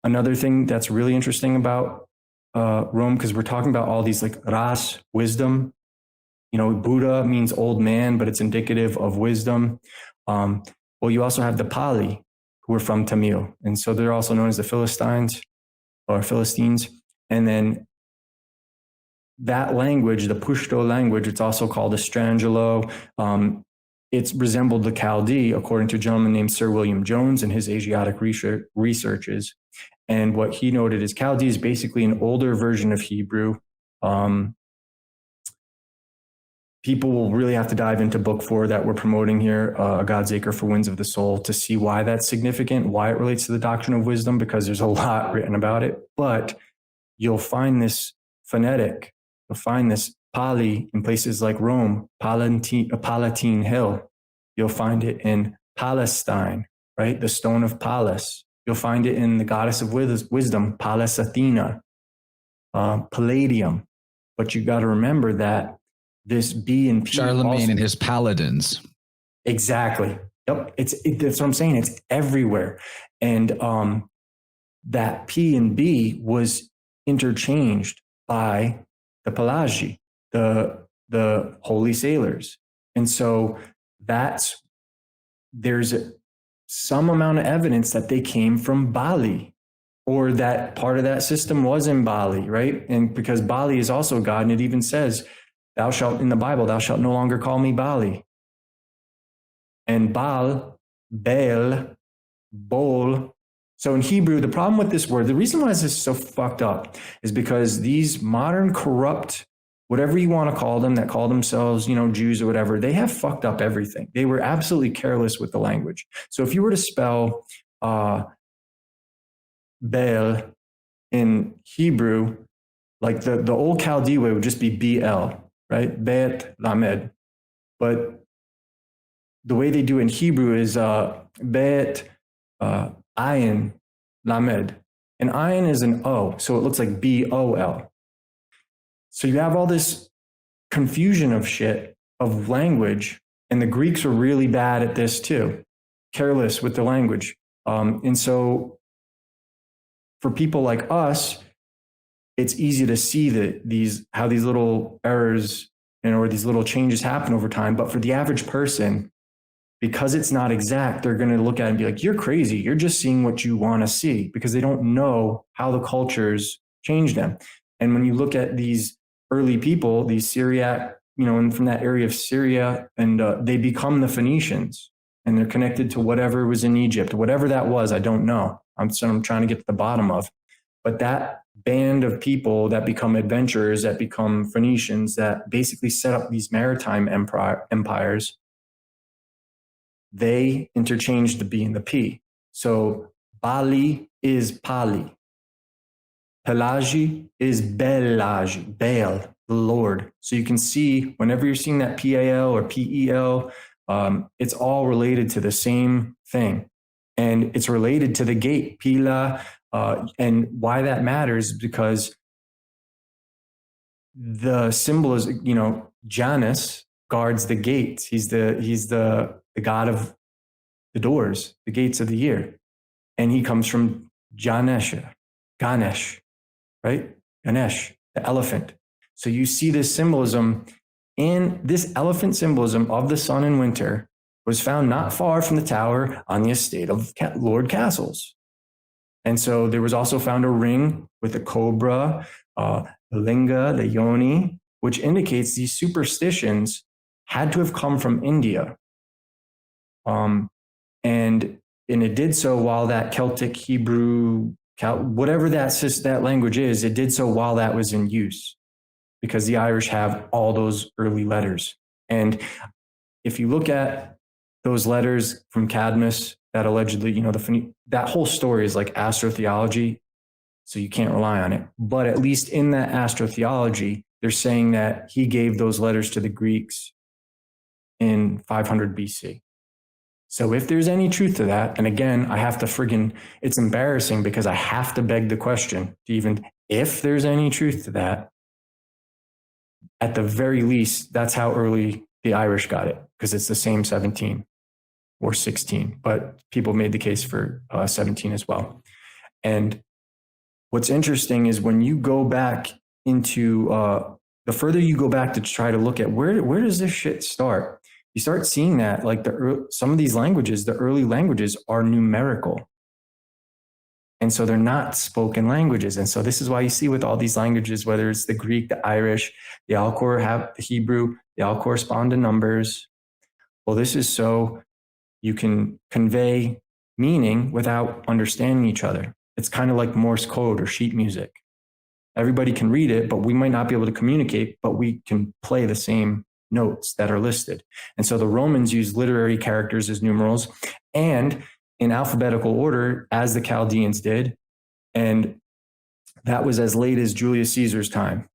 Another thing that's really interesting about Rome, because we're talking about all these like ras, wisdom. Buddha means old man, but it's indicative of wisdom. Well, you also have the Pali, who are from Tamil. And so they're also known as the Philistines. And then that language, the Pashto language, it's also called Estrangelo. It's resembled the Chaldee, according to a gentleman named Sir William Jones in his Asiatic researches. And what he noted is Chaldee is basically an older version of Hebrew. People will really have to dive into book 4 that we're promoting here, Godsacre for Winds of the Soul, to see why that's significant, why it relates to the doctrine of wisdom, because there's a lot written about it. But you'll find this phonetic, you'll find this Pali in places like Rome, Palatine Hill. You'll find it in Palestine, right? The stone of Pallas. You'll find it in the goddess of wisdom, Pallas Athena, Palladium. But you got to remember that this B and P. Charlemagne and his paladins. Exactly. Yep. That's what I'm saying. It's everywhere. And that P and B was interchanged by the Pelagi, the holy sailors. And so there's some amount of evidence that they came from Bali, or that part of that system was in Bali, right? And because Bali is also God, and it even says, in the Bible, thou shalt no longer call me Bali. And Baal, Bol. So in Hebrew, the problem with this word, the reason why this is so fucked up is because these modern corrupt, whatever you want to call them, that call themselves, Jews or whatever, they have fucked up everything. They were absolutely careless with the language. So if you were to spell Baal in Hebrew, like the old Chaldee way would just be BL, right? Bet Lamed. But the way they do in Hebrew is Bet Ayin Lamed. And Ayin is an O, so it looks like BOL. So you have all this confusion of shit, of language, and the Greeks were really bad at this too, careless with the language. And so for people like us, it's easy to see how these little errors or these little changes happen over time. But for the average person, because it's not exact, they're going to look at it and be like, you're crazy. You're just seeing what you want to see, because they don't know how the cultures change them. And when you look at these early people, these Syriac, and from that area of Syria, and they become the Phoenicians, and they're connected to whatever was in Egypt, whatever that was, I don't know. I'm trying to get to the bottom of. But that band of people that become adventurers, that become Phoenicians, that basically set up these maritime empires, they interchanged the B and the P. So Bali is Pali. Pelagi is Belagi, Baal, the Lord. So you can see whenever you're seeing that PAL or PEL, it's all related to the same thing. And it's related to the gate, Pila. And why that matters is because the symbol is, Janus guards the gates. He's the god of the doors, the gates of the year. And he comes from Ganesh, right? Ganesh, the elephant. So you see this symbolism, and this elephant symbolism of the sun in winter was found not far from the tower on the estate of Lord Castles. And so there was also found a ring with a cobra, the linga, the yoni, which indicates these superstitions had to have come from India. And it did so while that Celtic, Hebrew, whatever that language is, it did so while that was in use, because the Irish have all those early letters. And if you look at those letters from Cadmus that allegedly, that whole story is like astrotheology, so you can't rely on it. But at least in that astrotheology, they're saying that he gave those letters to the Greeks in 500 BC. So if there's any truth to that, and again, I have to it's embarrassing because I have to beg the question to even, if there's any truth to that, at the very least, that's how early the Irish got it, because it's the same 17 or 16, but people made the case for 17 as well. And what's interesting is when you go back into, the further you go back to try to look at where does this shit start, you start seeing that like some of these languages, the early languages are numerical. And so they're not spoken languages. And so this is why you see with all these languages, whether it's the Greek, the Irish, they all have the Hebrew, they all correspond to numbers. Well, this is so you can convey meaning without understanding each other. It's kind of like Morse code or sheet music. Everybody can read it, but we might not be able to communicate, but we can play the same notes that are listed. And so the Romans used literary characters as numerals and in alphabetical order, as the Chaldeans did. And that was as late as Julius Caesar's time.